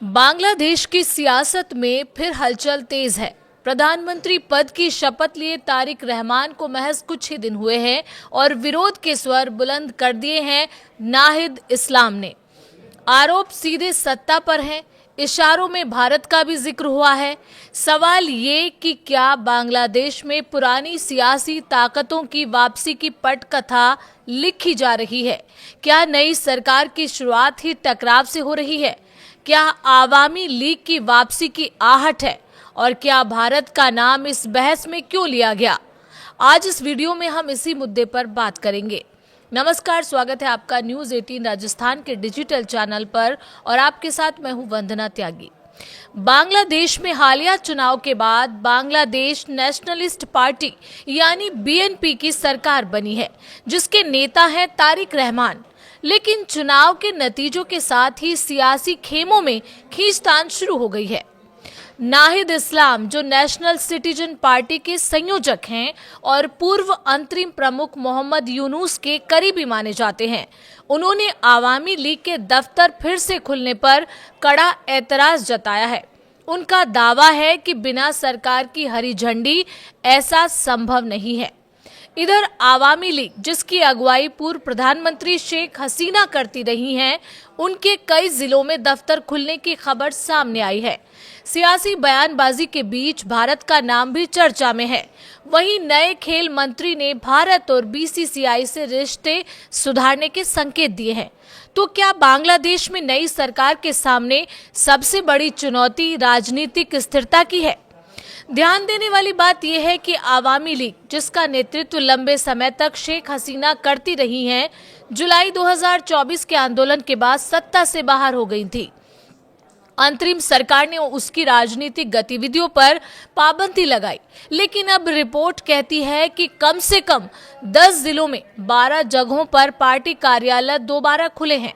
बांग्लादेश की सियासत में फिर हलचल तेज है। प्रधानमंत्री पद की शपथ लिए तारिक रहमान को महज कुछ ही दिन हुए हैं और विरोध के स्वर बुलंद कर दिए हैं नाहिद इस्लाम ने। आरोप सीधे सत्ता पर हैं, इशारों में भारत का भी जिक्र हुआ है। सवाल ये कि क्या बांग्लादेश में पुरानी सियासी ताकतों की वापसी की पटकथा लिखी जा रही है? क्या नई सरकार की शुरुआत ही टकराव से हो रही है? क्या आवामी लीग की वापसी की आहट है? और क्या भारत का नाम इस बहस में क्यों लिया गया? आज इस वीडियो में हम इसी मुद्दे पर बात करेंगे। नमस्कार, स्वागत है आपका न्यूज 18 राजस्थान के डिजिटल चैनल पर और आपके साथ मैं हूं वंदना त्यागी। बांग्लादेश में हालिया चुनाव के बाद बांग्लादेश नेशनलिस्ट पार्टी यानी बीएनपी की सरकार बनी है, जिसके नेता हैं तारिक रहमान। लेकिन चुनाव के नतीजों के साथ ही सियासी खेमों में खींचतान शुरू हो गई है। नाहिद इस्लाम, जो नेशनल सिटीजन पार्टी के संयोजक हैं और पूर्व अंतरिम प्रमुख मोहम्मद यूनुस के करीबी माने जाते हैं, उन्होंने आवामी लीग के दफ्तर फिर से खुलने पर कड़ा एतराज जताया है। उनका दावा है कि बिना सरकार की हरी झंडी ऐसा संभव नहीं है। इधर आवामी लीग, जिसकी अगुवाई पूर्व प्रधानमंत्री शेख हसीना करती रही हैं, उनके कई जिलों में दफ्तर खुलने की खबर सामने आई है। सियासी बयानबाजी के बीच भारत का नाम भी चर्चा में है। वहीं नए खेल मंत्री ने भारत और बीसीसीआई से रिश्ते सुधारने के संकेत दिए हैं। तो क्या बांग्लादेश में नई सरकार के सामने सबसे बड़ी चुनौती राजनीतिक स्थिरता की है? ध्यान देने वाली बात यह है कि आवामी लीग, जिसका नेतृत्व लंबे समय तक शेख हसीना करती रही हैं, जुलाई 2024 के आंदोलन के बाद सत्ता से बाहर हो गई थी। अंतरिम सरकार ने उसकी राजनीतिक गतिविधियों पर पाबंदी लगाई, लेकिन अब रिपोर्ट कहती है कि कम से कम 10 जिलों में 12 जगहों पर पार्टी कार्यालय दोबारा खुले हैं।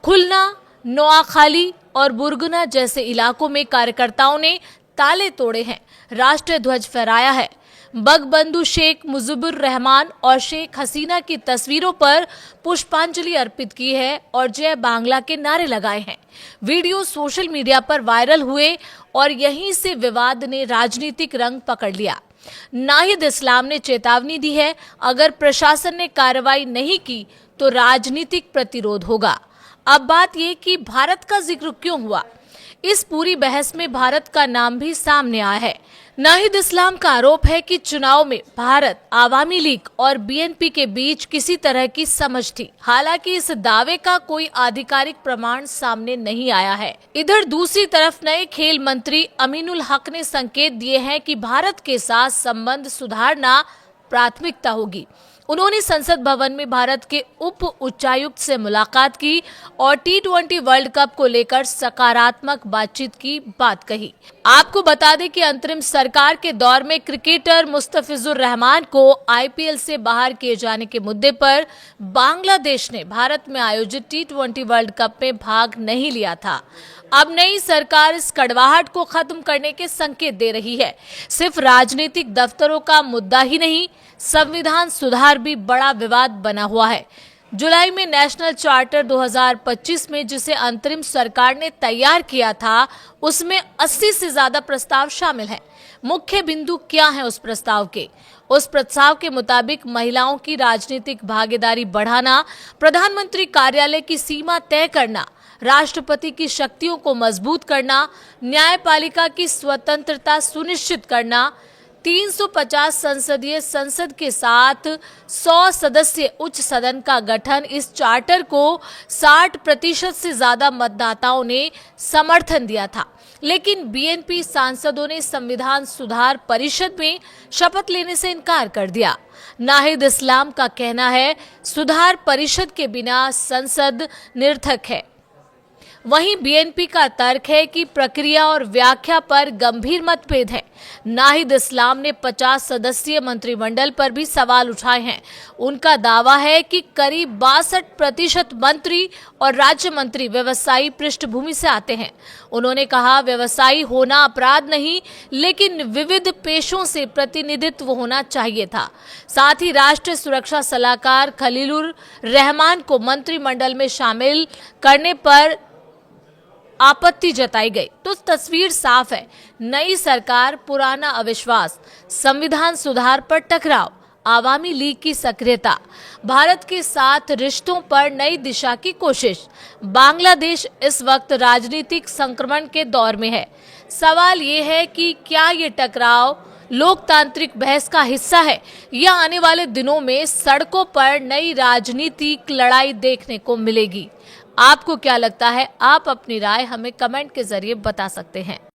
खुलना, नोआखाली और बुरगुना जैसे इलाकों में कार्यकर्ताओं ने ताले तोड़े हैं, राष्ट्रीय ध्वज फहराया है, बंगबंधु शेख मुजीबुर रहमान और शेख हसीना की तस्वीरों पर पुष्पांजलि अर्पित की है और जय बांग्ला के नारे लगाए हैं। वीडियो सोशल मीडिया पर वायरल हुए और यहीं से विवाद ने राजनीतिक रंग पकड़ लिया। नाहिद इस्लाम ने चेतावनी दी है, अगर प्रशासन ने कार्रवाई नहीं की तो राजनीतिक प्रतिरोध होगा। अब बात ये कि भारत का जिक्र क्यों हुआ? इस पूरी बहस में भारत का नाम भी सामने आया है। नाहिद इस्लाम का आरोप है कि चुनाव में भारत, आवामी लीग और बीएनपी के बीच किसी तरह की समझ थी। हालांकि इस दावे का कोई आधिकारिक प्रमाण सामने नहीं आया है। इधर दूसरी तरफ नए खेल मंत्री अमीनुल हक ने संकेत दिए हैं कि भारत के साथ संबंध सुधारना प्राथमिकता होगी। उन्होंने संसद भवन में भारत के उप उच्चायुक्त से मुलाकात की और T20 वर्ल्ड कप को लेकर सकारात्मक बातचीत की बात कही। आपको बता दें कि अंतरिम सरकार के दौर में क्रिकेटर मुस्तफिजुर रहमान को आईपीएल से बाहर किए जाने के मुद्दे पर बांग्लादेश ने भारत में आयोजित T20 वर्ल्ड कप में भाग नहीं लिया था। अब नई सरकार इस कड़वाहट को खत्म करने के संकेत दे रही है। सिर्फ राजनीतिक दफ्तरों का मुद्दा ही नहीं, संविधान सुधार भी बड़ा विवाद बना हुआ है। जुलाई में नेशनल चार्टर 2025 में, जिसे अंतरिम सरकार ने तैयार किया था, उसमें 80 से ज्यादा प्रस्ताव शामिल हैं। मुख्य बिंदु क्या है उस प्रस्ताव के? उस प्रस्ताव के मुताबिक महिलाओं की राजनीतिक भागीदारी बढ़ाना, प्रधानमंत्री कार्यालय की सीमा तय करना, राष्ट्रपति की शक्तियों को मजबूत करना, न्यायपालिका की स्वतंत्रता सुनिश्चित करना, 350 संसदीय संसद के साथ 100 सदस्य उच्च सदन का गठन। इस चार्टर को 60% से ज्यादा मतदाताओं ने समर्थन दिया था, लेकिन बीएनपी सांसदों ने संविधान सुधार परिषद में शपथ लेने से इनकार कर दिया। नाहिद इस्लाम का कहना है, सुधार परिषद के बिना संसद निरर्थक है। वहीं बीएनपी का तर्क है कि प्रक्रिया और व्याख्या पर गंभीर मतभेद है। नाहिद इस्लाम ने 50 सदस्यीय मंत्रिमंडल पर भी सवाल उठाए हैं। उनका दावा है कि करीब 62% मंत्री और राज्य मंत्री व्यवसायी पृष्ठभूमि से आते हैं। उन्होंने कहा, व्यवसायी होना अपराध नहीं, लेकिन विविध पेशों से प्रतिनिधित्व होना चाहिए था। साथ ही राष्ट्रीय सुरक्षा सलाहकार खलीलुर रहमान को मंत्रिमंडल में शामिल करने पर आपत्ति जताई गई तो तस्वीर साफ है। नई सरकार, पुराना अविश्वास, संविधान सुधार पर टकराव, आवामी लीग की सक्रियता, भारत के साथ रिश्तों पर नई दिशा की कोशिश। बांग्लादेश इस वक्त राजनीतिक संक्रमण के दौर में है। सवाल ये है कि क्या ये टकराव लोकतांत्रिक बहस का हिस्सा है या आने वाले दिनों में सड़कों पर नई राजनीतिक लड़ाई देखने को मिलेगी। आपको क्या लगता है? आप अपनी राय हमें कमेंट के जरिए बता सकते हैं।